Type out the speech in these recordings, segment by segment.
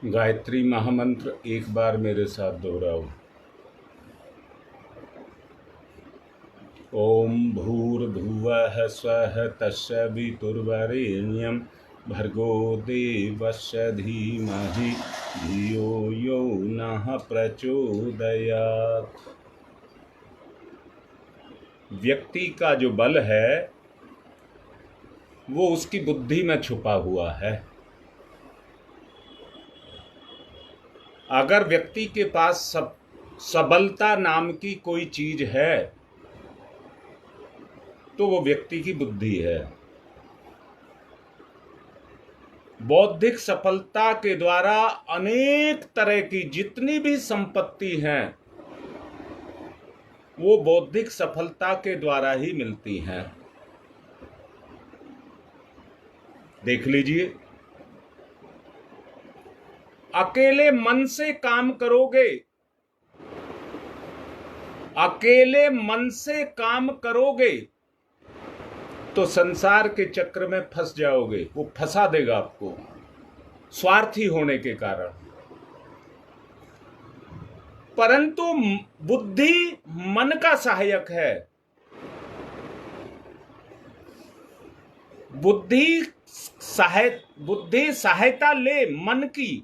गायत्री महामंत्र एक बार मेरे साथ दोहराओ। ओम भूर्भुवः स्वः तत्सवितुर्वरेण्यं भर्गो देवस्य धीमहि धियो यो नः प्रचोदयात्। व्यक्ति का जो बल है वो उसकी बुद्धि में छुपा हुआ है। अगर व्यक्ति के पास सबलता नाम की कोई चीज है तो वो व्यक्ति की बुद्धि है। बौद्धिक सफलता के द्वारा अनेक तरह की जितनी भी संपत्ति हैं वो बौद्धिक सफलता के द्वारा ही मिलती हैं। देख लीजिए, अकेले मन से काम करोगे, अकेले मन से काम करोगे तो संसार के चक्र में फंस जाओगे। वो फंसा देगा आपको स्वार्थी होने के कारण। परंतु बुद्धि मन का सहायक है। बुद्धि सहायता ले मन की,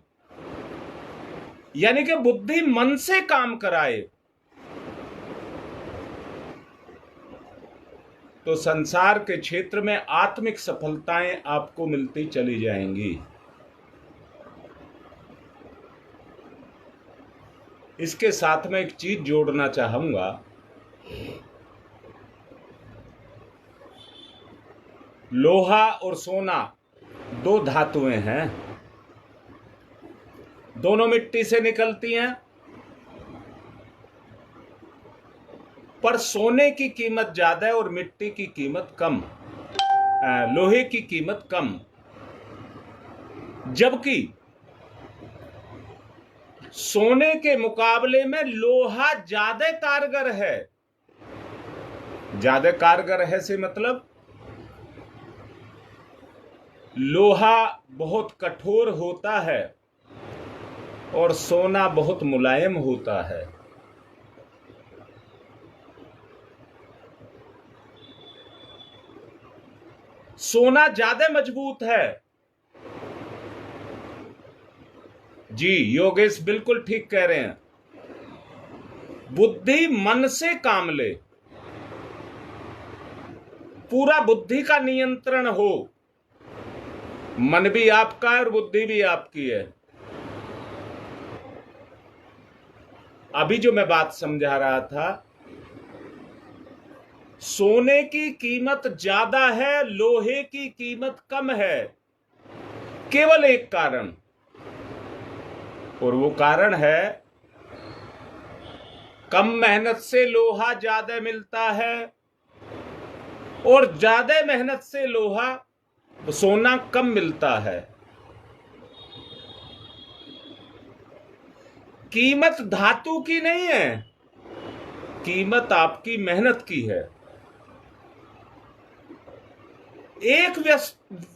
यानी कि बुद्धि मन से काम कराए तो संसार के क्षेत्र में आत्मिक सफलताएं आपको मिलती चली जाएंगी। इसके साथ में एक चीज जोड़ना चाहूंगा। लोहा और सोना दो धातुएं हैं, दोनों मिट्टी से निकलती हैं, पर सोने की कीमत ज्यादा है और मिट्टी की कीमत कम, लोहे की कीमत कम। जबकि सोने के मुकाबले में लोहा ज्यादा कारगर है। ज्यादा कारगर है से मतलब लोहा बहुत कठोर होता है और सोना बहुत मुलायम होता है। सोना ज्यादा मजबूत है। जी योगेश बिल्कुल ठीक कह रहे हैं। बुद्धि मन से काम ले, पूरा बुद्धि का नियंत्रण हो। मन भी आपका है और बुद्धि भी आपकी है। अभी जो मैं बात समझा रहा था, सोने की कीमत ज्यादा है, लोहे की कीमत कम है, केवल एक कारण, और वो कारण है कम मेहनत से लोहा ज्यादा मिलता है और ज्यादा मेहनत से सोना कम मिलता है। कीमत धातु की नहीं है, कीमत आपकी मेहनत की है। एक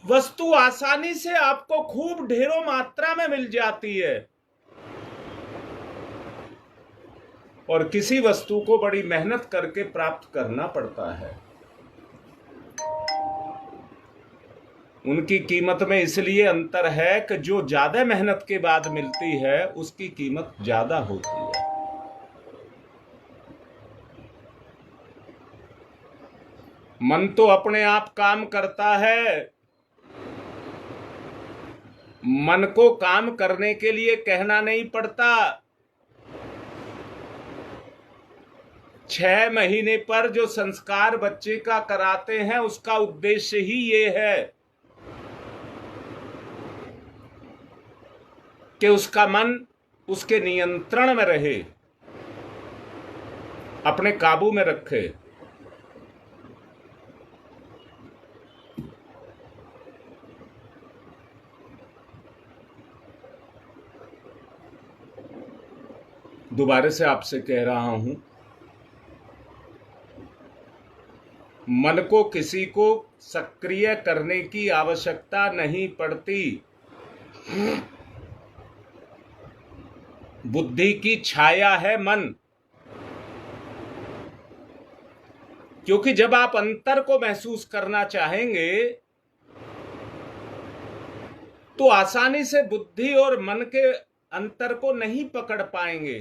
वस्तु आसानी से आपको खूब ढेरों मात्रा में मिल जाती है और किसी वस्तु को बड़ी मेहनत करके प्राप्त करना पड़ता है। उनकी कीमत में इसलिए अंतर है कि जो ज्यादा मेहनत के बाद मिलती है उसकी कीमत ज्यादा होती है। मन तो अपने आप काम करता है। मन को काम करने के लिए कहना नहीं पड़ता। 6 महीने पर जो संस्कार बच्चे का कराते हैं उसका उद्देश्य ही ये है कि उसका मन उसके नियंत्रण में रहे, अपने काबू में रखे। दोबारा से आपसे कह रहा हूं, मन को किसी को सक्रिय करने की आवश्यकता नहीं पड़ती। बुद्धि की छाया है मन। क्योंकि जब आप अंतर को महसूस करना चाहेंगे तो आसानी से बुद्धि और मन के अंतर को नहीं पकड़ पाएंगे।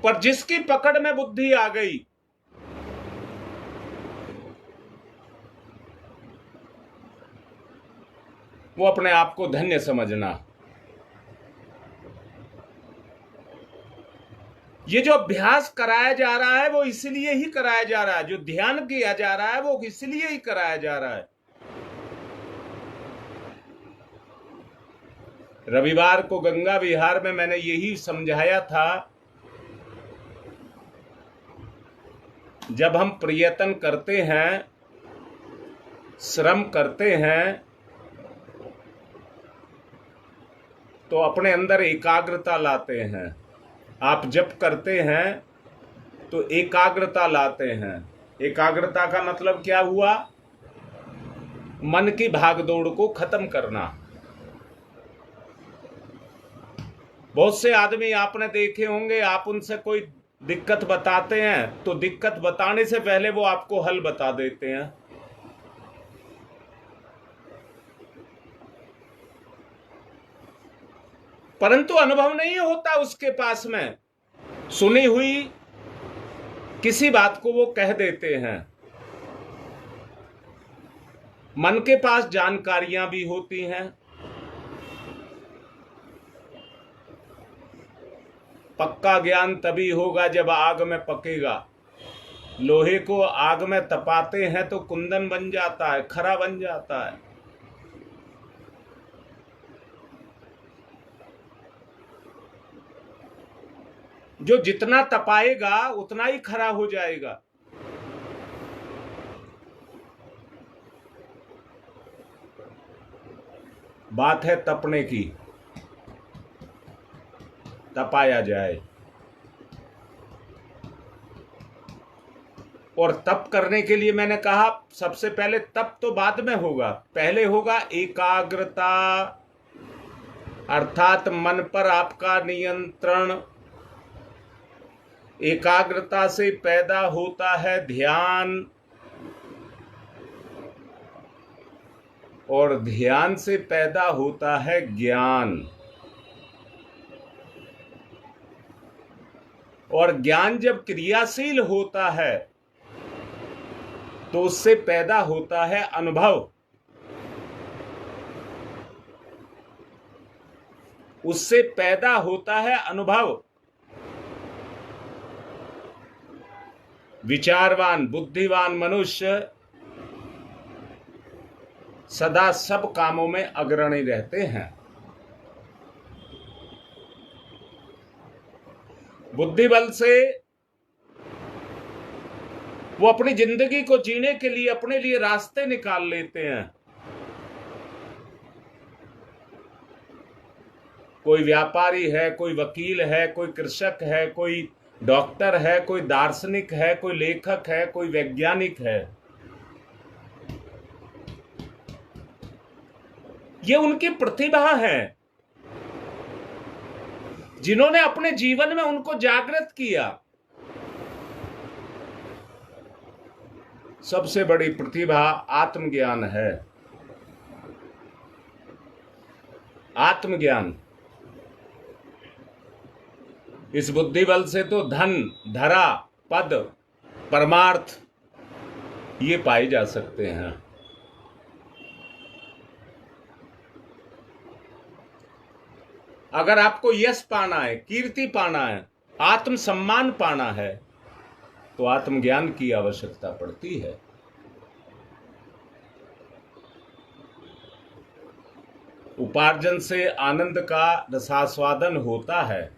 पर जिसकी पकड़ में बुद्धि आ गई, वो अपने आप को धन्य समझना। ये जो अभ्यास कराया जा रहा है वो इसलिए ही कराया जा रहा है, जो ध्यान किया जा रहा है वो इसलिए ही कराया जा रहा है। रविवार को गंगा विहार में मैंने यही समझाया था, जब हम प्रयत्न करते हैं, श्रम करते हैं, तो अपने अंदर एकाग्रता लाते हैं। आप जप करते हैं तो एकाग्रता लाते हैं। एकाग्रता का मतलब क्या हुआ? मन की भागदौड़ को खत्म करना। बहुत से आदमी आपने देखे होंगे, आप उनसे कोई दिक्कत बताते हैं तो दिक्कत बताने से पहले वो आपको हल बता देते हैं। परंतु अनुभव नहीं होता उसके पास में। सुनी हुई किसी बात को वो कह देते हैं। मन के पास जानकारियां भी होती हैं। पक्का ज्ञान तभी होगा जब आग में पकेगा। लोहे को आग में तपाते हैं तो कुंदन बन जाता है, खरा बन जाता है। जो जितना तपाएगा उतना ही खरा हो जाएगा। बात है तपने की, तपाया जाए। और तप करने के लिए मैंने कहा सबसे पहले तप तो बाद में होगा, पहले होगा एकाग्रता, अर्थात मन पर आपका नियंत्रण। एकाग्रता से पैदा होता है ध्यान, और ध्यान से पैदा होता है ज्ञान, और ज्ञान जब क्रियाशील होता है तो उससे पैदा होता है अनुभव। उससे पैदा होता है अनुभव। विचारवान बुद्धिवान मनुष्य सदा सब कामों में अग्रणी रहते हैं। बुद्धि बल से वो अपनी जिंदगी को जीने के लिए अपने लिए रास्ते निकाल लेते हैं। कोई व्यापारी है, कोई वकील है, कोई कृषक है, कोई डॉक्टर है, कोई दार्शनिक है, कोई लेखक है, कोई वैज्ञानिक है। ये उनकी प्रतिभा है जिन्होंने अपने जीवन में उनको जागृत किया। सबसे बड़ी प्रतिभा आत्मज्ञान है। आत्मज्ञान। इस बुद्धि बल से तो धन, धरा, पद, परमार्थ ये पाए जा सकते हैं। अगर आपको यश पाना है, कीर्ति पाना है, आत्मसम्मान पाना है तो आत्मज्ञान की आवश्यकता पड़ती है। उपार्जन से आनंद का रसास्वादन होता है।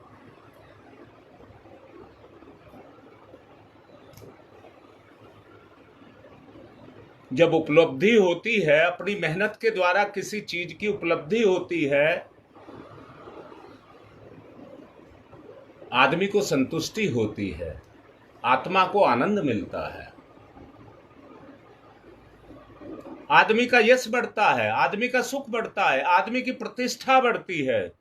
जब उपलब्धि होती है, अपनी मेहनत के द्वारा किसी चीज की उपलब्धि होती है, आदमी को संतुष्टि होती है, आत्मा को आनंद मिलता है। आदमी का यश बढ़ता है, आदमी का सुख बढ़ता है, आदमी की प्रतिष्ठा बढ़ती है।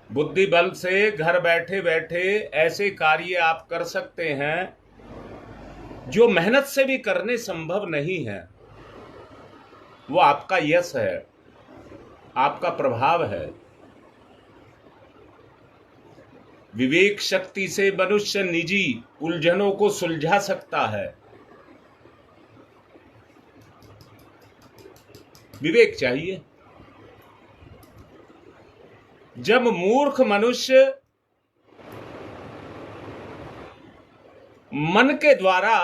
बुद्धि बल से घर बैठे बैठे ऐसे कार्य आप कर सकते हैं जो मेहनत से भी करने संभव नहीं है। वो आपका यश है, आपका प्रभाव है। विवेक शक्ति से मनुष्य निजी उलझनों को सुलझा सकता है। विवेक चाहिए। जब मूर्ख मनुष्य मन के द्वारा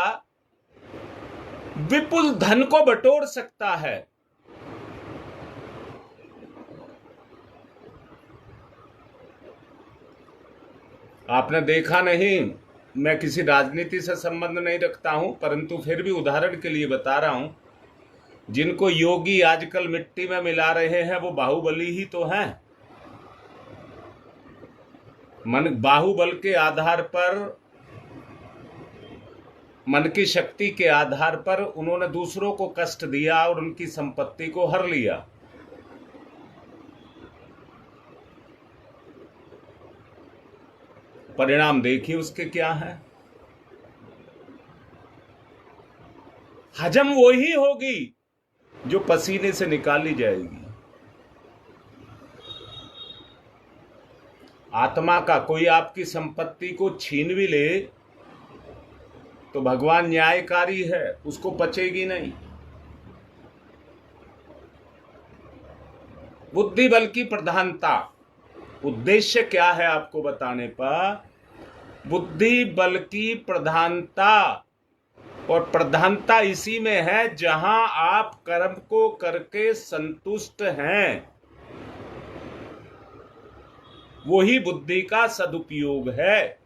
विपुल धन को बटोर सकता है, आपने देखा नहीं, मैं किसी राजनीति से संबंध नहीं रखता हूं, परंतु फिर भी उदाहरण के लिए बता रहा हूं, जिनको योगी आजकल मिट्टी में मिला रहे हैं वो बाहुबली ही तो हैं। बाहुबल के आधार पर, मन की शक्ति के आधार पर उन्होंने दूसरों को कष्ट दिया और उनकी संपत्ति को हर लिया। परिणाम देखिए उसके क्या है। हजम वही होगी जो पसीने से निकाली जाएगी। आत्मा का कोई आपकी संपत्ति को छीन भी ले तो भगवान न्यायकारी है, उसको पचेगी नहीं। बुद्धि बल की प्रधानता, उद्देश्य क्या है आपको बताने पर? बुद्धि बल की प्रधानता, और प्रधानता इसी में है जहां आप कर्म को करके संतुष्ट हैं, वही बुद्धि का सदुपयोग है।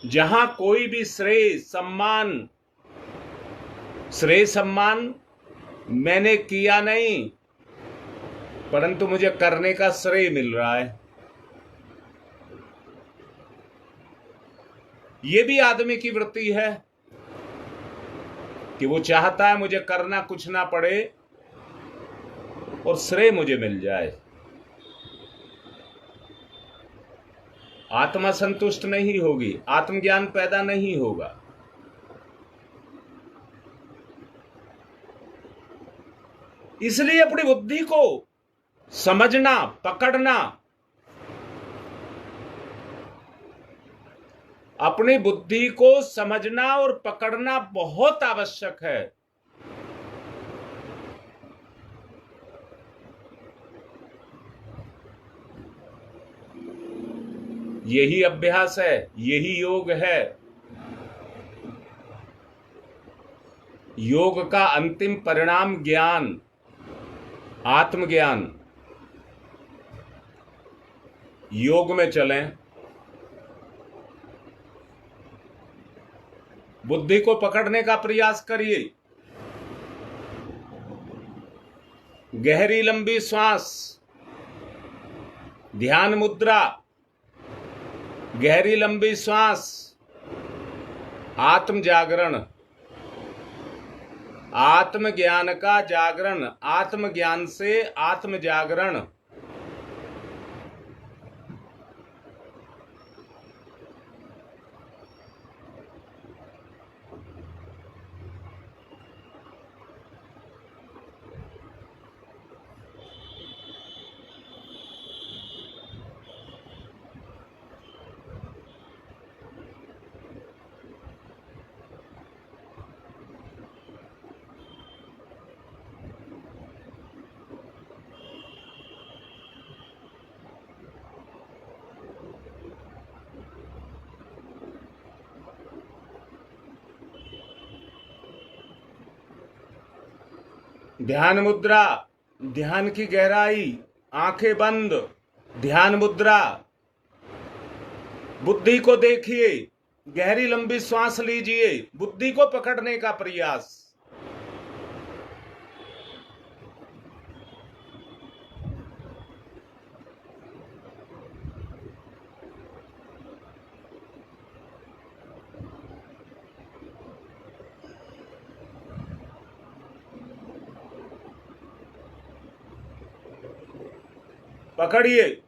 जहां कोई भी श्रेय सम्मान मैंने किया नहीं, परंतु मुझे करने का श्रेय मिल रहा है, ये भी आदमी की वृत्ति है कि वो चाहता है मुझे करना कुछ ना पड़े और श्रेय मुझे मिल जाए। आत्मा संतुष्ट नहीं होगी, आत्मज्ञान पैदा नहीं होगा। इसलिए अपनी बुद्धि को समझना, पकड़ना, अपनी बुद्धि को समझना और पकड़ना बहुत आवश्यक है। यही अभ्यास है, यही योग है। योग का अंतिम परिणाम ज्ञान, आत्मज्ञान। योग में चलें, बुद्धि को पकड़ने का प्रयास करिए। गहरी लंबी श्वास, ध्यान मुद्रा, गहरी लंबी श्वास, आत्म जागरण, आत्मज्ञान का जागरण, आत्मज्ञान से आत्म जागरण। ध्यान मुद्रा, ध्यान की गहराई, आंखें बंद, ध्यान मुद्रा। बुद्धि को देखिए, गहरी लंबी श्वास लीजिए, बुद्धि को पकड़ने का प्रयास। पकड़िए।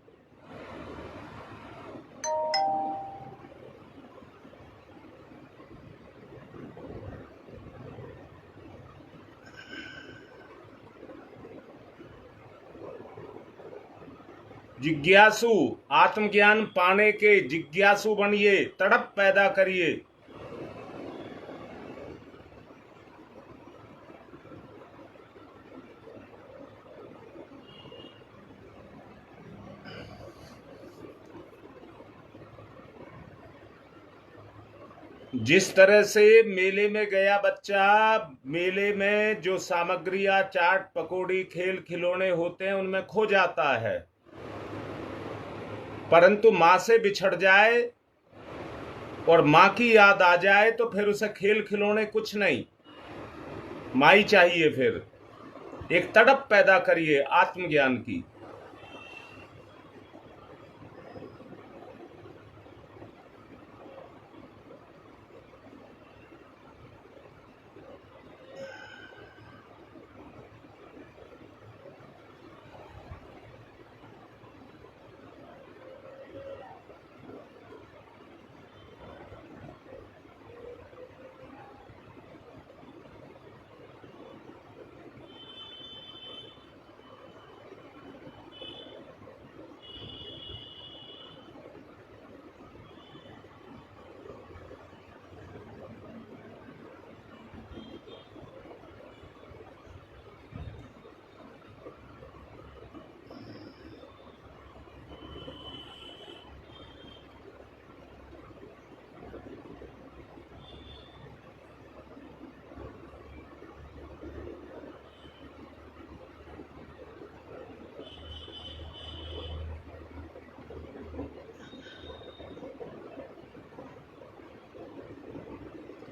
जिज्ञासु, आत्मज्ञान पाने के जिज्ञासु बनिए, तड़प पैदा करिए। जिस तरह से मेले में गया बच्चा, मेले में जो सामग्रियां, चाट पकौड़ी, खेल खिलौने होते हैं, उनमें खो जाता है, परंतु मां से बिछड़ जाए और मां की याद आ जाए तो फिर उसे खेल खिलौने कुछ नहीं, मां ही चाहिए। फिर एक तड़प पैदा करिए आत्मज्ञान की।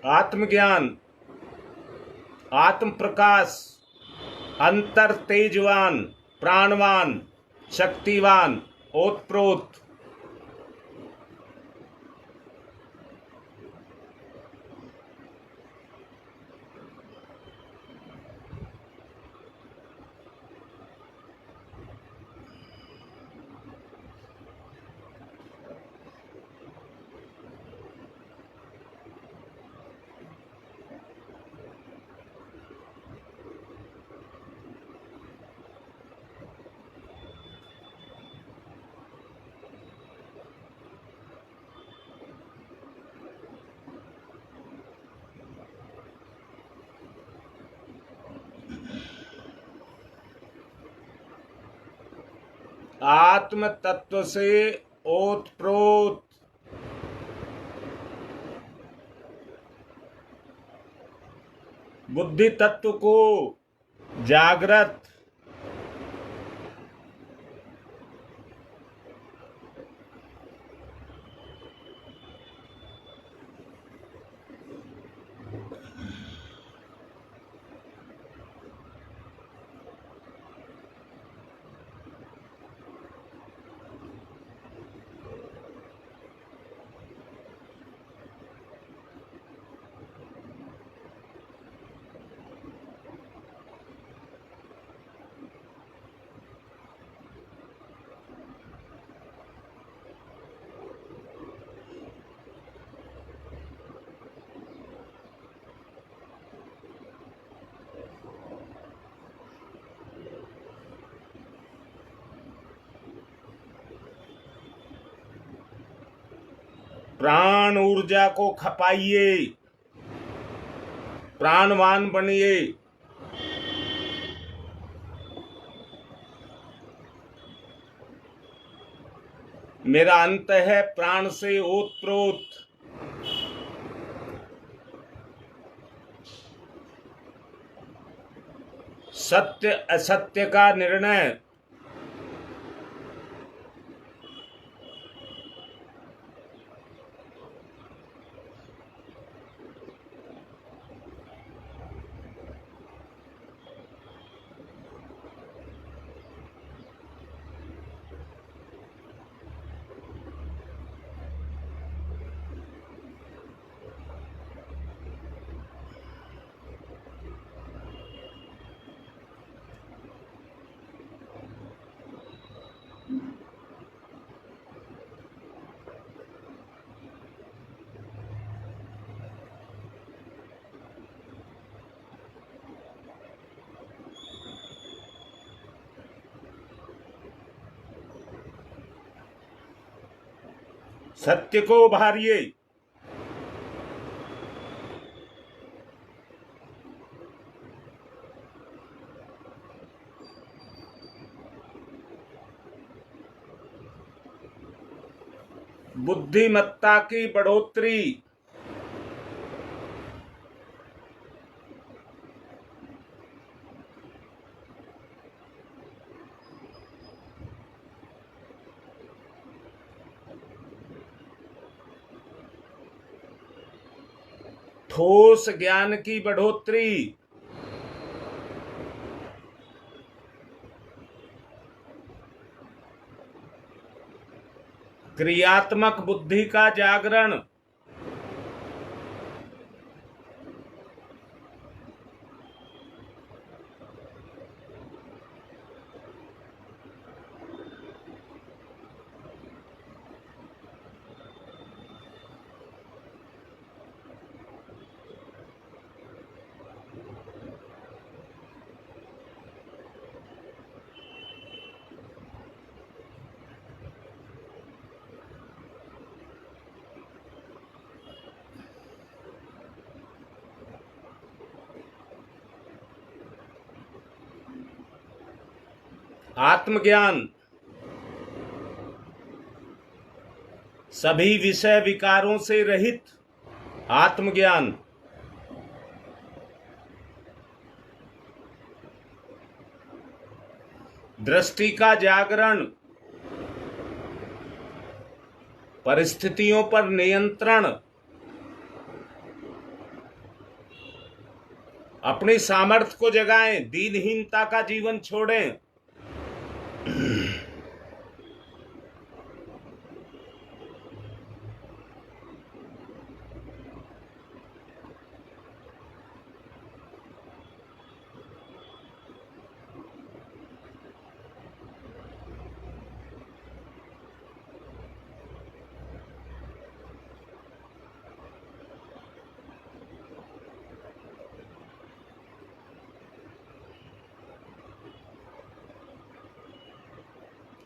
आत्मज्ञान, आत्म प्रकाश, अंतर तेजवान, प्राणवान, शक्तिवान, ओतप्रोत। आत्म तत्व से ओतप्रोत, बुद्धि तत्व को जागृत, प्राण ऊर्जा को खपाइए, प्राणवान बनिए। मेरा अंत है प्राण से ओतप्रोत। सत्य असत्य का निर्णय, सत्य को उभारिए। बुद्धिमत्ता की बढ़ोतरी। ठोस ज्ञान की बढ़ोतरी। क्रियात्मक बुद्धि का जागरण। आत्मज्ञान। सभी विषय विकारों से रहित आत्मज्ञान। दृष्टि का जागरण। परिस्थितियों पर नियंत्रण। अपनी सामर्थ्य को जगाएं, दीनहीनता का जीवन छोड़ें।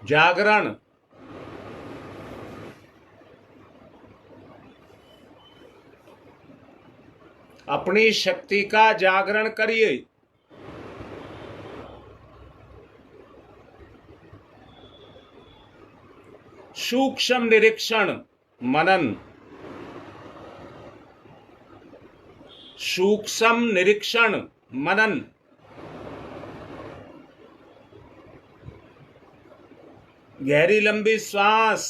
जागरण। अपनी शक्ति का जागरण करिए। सूक्ष्म निरीक्षण मनन। सूक्ष्म निरीक्षण मनन। गहरी लंबी श्वास।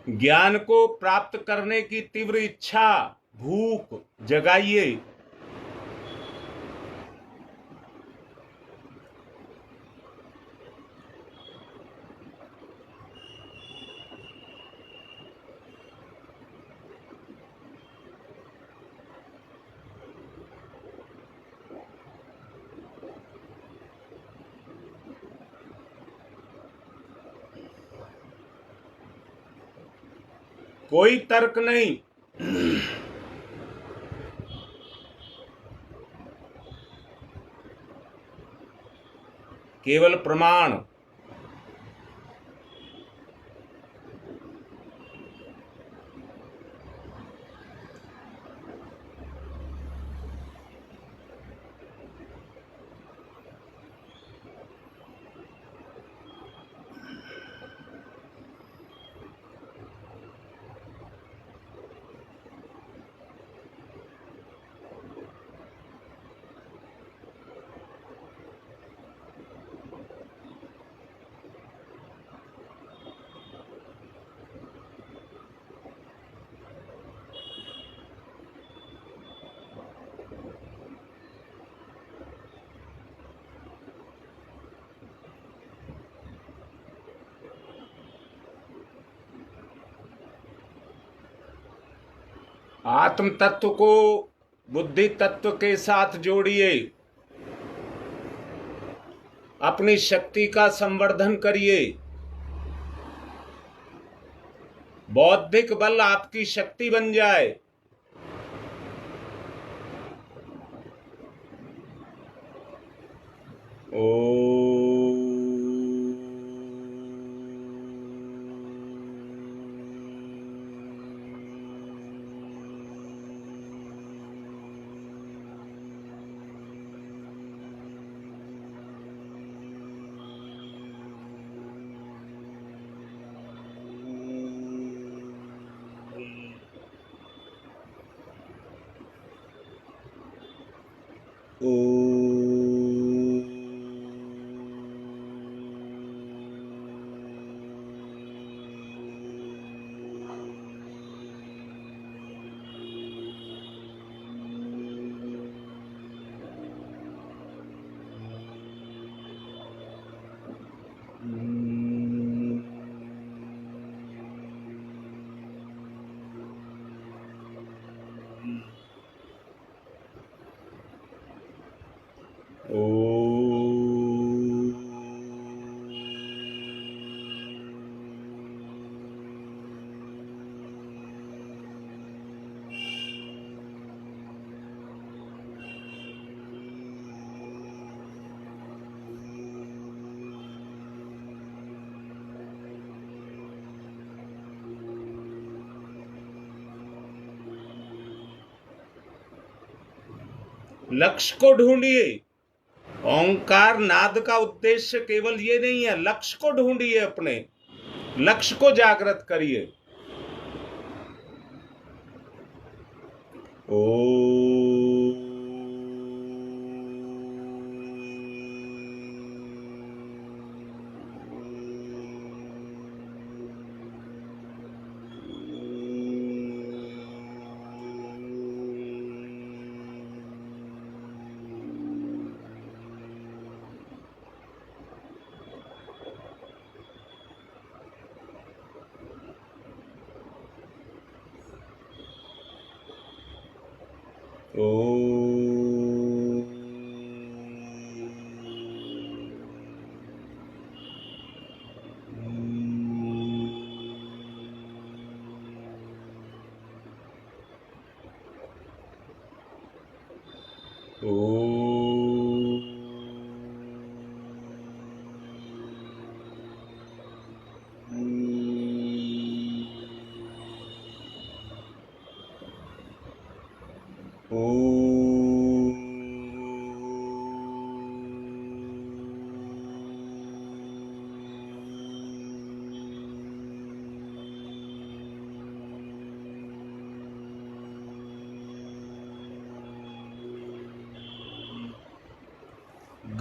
ज्ञान को प्राप्त करने की तीव्र इच्छा, भूख जगाइए। कोई तर्क नहीं, केवल प्रमाण। आत्म तत्व को बुद्धि तत्व के साथ जोड़िए। अपनी शक्ति का संवर्धन करिए। बौद्धिक बल आपकी शक्ति बन जाए। ओ ओ लक्ष्य को ढूंढिए। ओंकार नाद का उद्देश्य केवल ये नहीं है, लक्ष्य को ढूंढिए, अपने लक्ष्य को जागृत करिए। ओ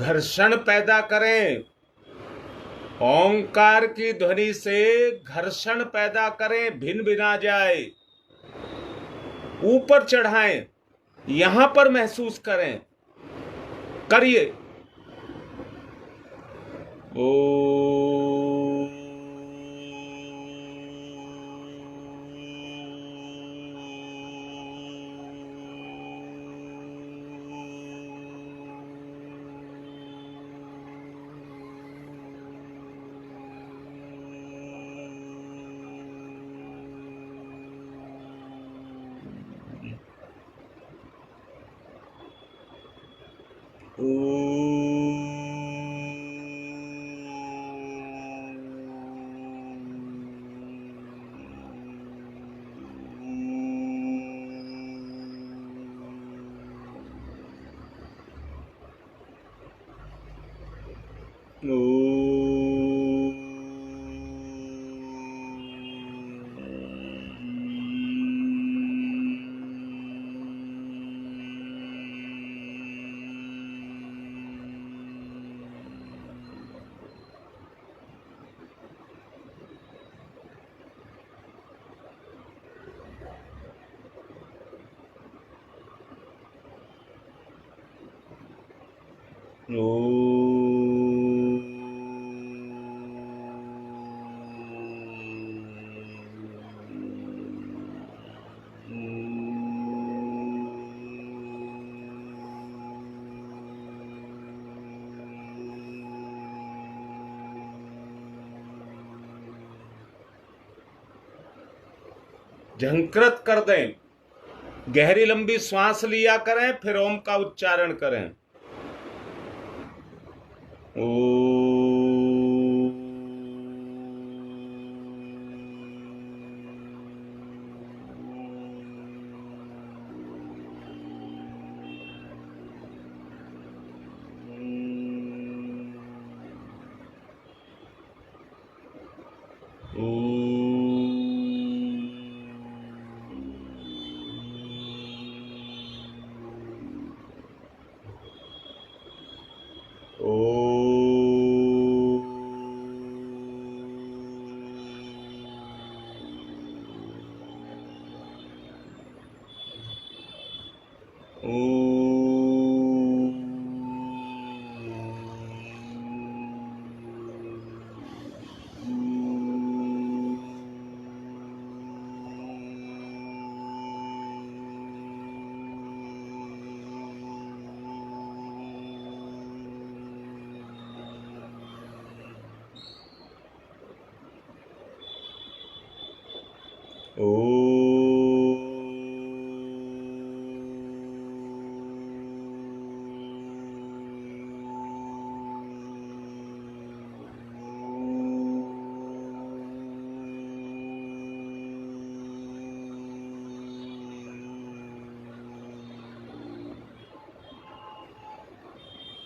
घर्षण पैदा करें, ओंकार की ध्वनि से घर्षण पैदा करें, भिन भिना जाए, ऊपर चढ़ाएं, यहां पर महसूस करें, करिए। ओ झंकृत कर दें, गहरी लंबी श्वास लिया करें, फिर ओम का उच्चारण करें। ओ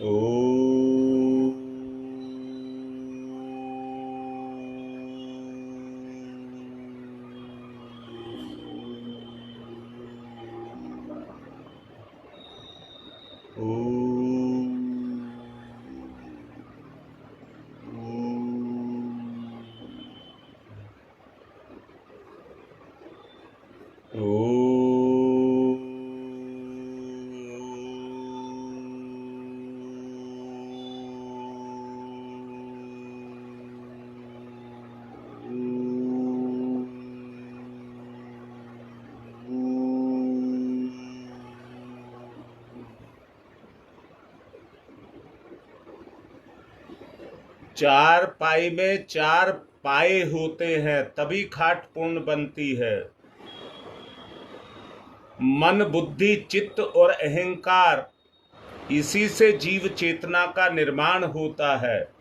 ओ चार पाई में चार पाए होते हैं तभी खाट पूर्ण बनती है। मन, बुद्धि, चित्त और अहंकार, इसी से जीव चेतना का निर्माण होता है।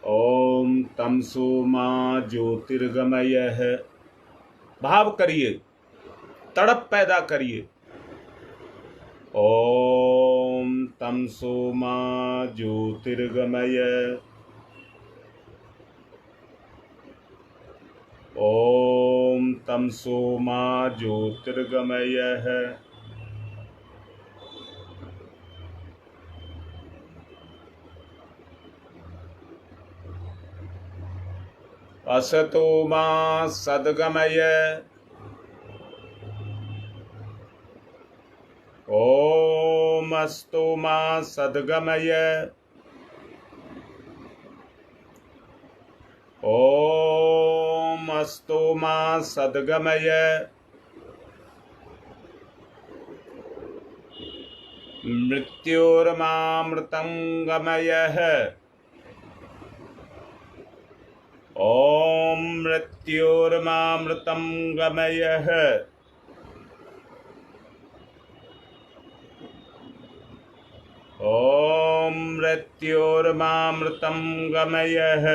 ओम तमसो मा ज्योतिर्गमयः। भाव करिए, तड़प पैदा करिए। ओम तमसो मा ज्योतिर्गमयः। ओम तमसो मा ज्योतिर्गमयः। असतो मा सद्गमय। ओम अस्तो मा सद्गमय। ओम अस्तो मा सद्गमय। मृत्योर्मामृतं गमयः। ओम मृत्योर्मामृतं गमयः। ओम मृत्योर्मामृतं गमयः।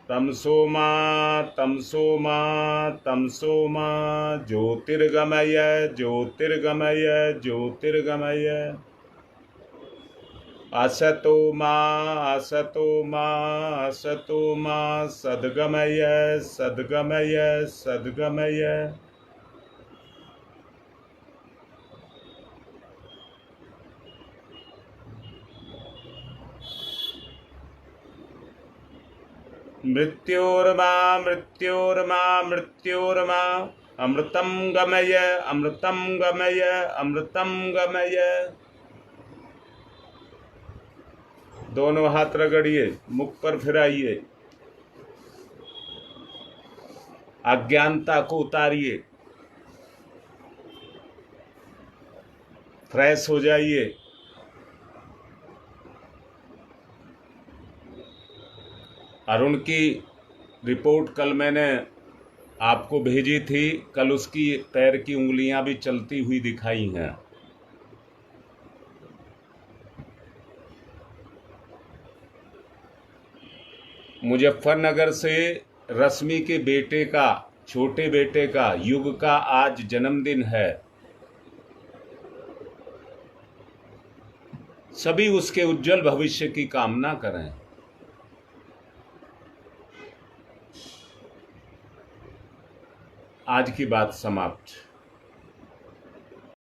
तमसो मा तमसो मा तमसो मा ज्योतिर्गमय ज्योतिर्गमय ज्योतिर्गमय। असतो मा असतो मा असतो मा सद्गमय सद्गमय सद्गमय। मृत्योर्मा मृत्योर्मा मृत्योर्मा अमृतं गमय अमृतं गमय अमृतं गमय। दोनों हाथ रगड़िए, मुख पर फिराइए, अज्ञानता को उतारिए, फ्रेश हो जाइए। अरुण की रिपोर्ट कल मैंने आपको भेजी थी, कल उसकी पैर की उंगलियां भी चलती हुई दिखाई हैं। मुजफ्फरनगर से रश्मि के बेटे का, छोटे बेटे का, युग का आज जन्मदिन है। सभी उसके उज्जवल भविष्य की कामना करें। आज की बात समाप्त।